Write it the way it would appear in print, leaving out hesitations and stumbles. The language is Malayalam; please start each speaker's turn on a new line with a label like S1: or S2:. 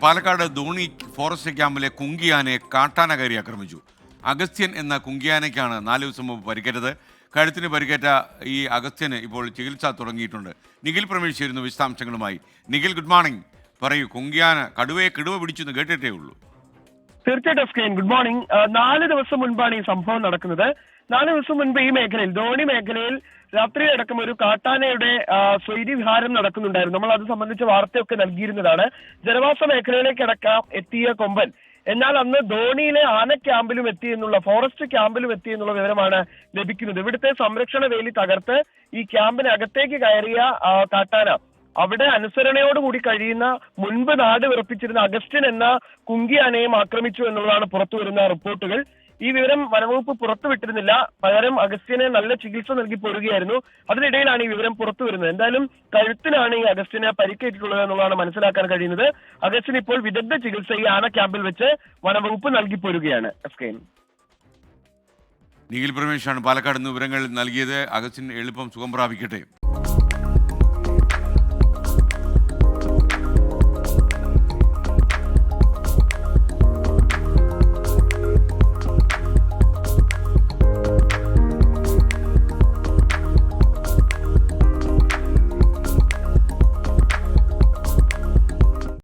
S1: പാലക്കാട് ധോണി ഫോറസ്റ്റ് ക്യാമ്പിലെ കുങ്കിയാനയെ കാട്ടാന കയറി ആക്രമിച്ചു. അഗസ്ത്യൻ എന്ന കുങ്കിയാനയ്ക്കാണ് 4 ദിവസം മുമ്പ് പരിക്കേറ്റത്. കഴുത്തിന് പരിക്കേറ്റ ഈ അഗസ്ത്യന് ഇപ്പോൾ ചികിത്സ തുടങ്ങിയിട്ടുണ്ട്. നിഖിൽ പ്രമേഷ് ചേരുന്നു വിശദാംശങ്ങളുമായി. Nikhil, good morning. പറയൂ, കുങ്കിയാന കിടുവ പിടിച്ചു എന്ന് കേട്ടിട്ടേ ഉള്ളൂ.
S2: തീർച്ചയായിട്ടും സ്കെയിൻ, ഗുഡ് മോർണിംഗ്. 4 ദിവസം മുൻപാണ് ഈ സംഭവം നടക്കുന്നത്. 4 ദിവസം മുൻപ് ഈ മേഖലയിൽ, ധോണി മേഖലയിൽ രാത്രിയടക്കം ഒരു കാട്ടാനയുടെ സ്വൈര്യവിഹാരം നടക്കുന്നുണ്ടായിരുന്നു. നമ്മൾ അത് സംബന്ധിച്ച വാർത്തയൊക്കെ നൽകിയിരുന്നതാണ്. ജനവാസ മേഖലയിലേക്ക് അടക്കം എത്തിയ കൊമ്പൻ എന്നാൽ അന്ന് ധോണിയിലെ ആന ക്യാമ്പിലും എത്തി എന്നുള്ള, ഫോറസ്റ്റ് ക്യാമ്പിലും എത്തി എന്നുള്ള വിവരമാണ് ലഭിക്കുന്നത്. ഇവിടുത്തെ സംരക്ഷണ വേലി തകർത്ത് ഈ ക്യാമ്പിനകത്തേക്ക് കയറിയ കാട്ടാന അവിടെ അനുസരണയോടുകൂടി കഴിയുന്ന, മുൻപ് നാട് വിറപ്പിച്ചിരുന്ന അഗസ്റ്റിൻ എന്ന കുങ്കിയാനയും ആക്രമിച്ചു എന്നുള്ളതാണ് പുറത്തുവരുന്ന റിപ്പോർട്ടുകൾ. ഈ വിവരം വനംവകുപ്പ് പുറത്തുവിട്ടിരുന്നില്ല. പകരം അഗസ്റ്റിനെ നല്ല ചികിത്സ നൽകി പോരുകയായിരുന്നു. അതിനിടയിലാണ് ഈ വിവരം പുറത്തു വരുന്നത്. എന്തായാലും കഴുത്തിനാണ് ഈ അഗസ്റ്റിന് പരിക്കേറ്റിട്ടുള്ളത് എന്നുള്ളതാണ് മനസ്സിലാക്കാൻ കഴിയുന്നത്. അഗസ്റ്റിന് ഇപ്പോൾ വിദഗ്ധ ചികിത്സ ഈ ആന ക്യാമ്പിൽ വെച്ച് വനംവകുപ്പ് നൽകി പോരുകയാണ്.
S1: നിഖിൽ പ്രമേഷാണ് പാലക്കാട് നിന്ന് വിവരങ്ങൾ നൽകിയത്. അഗസ്റ്റിൻ എളുപ്പം സുഖം പ്രാപിക്കട്ടെ.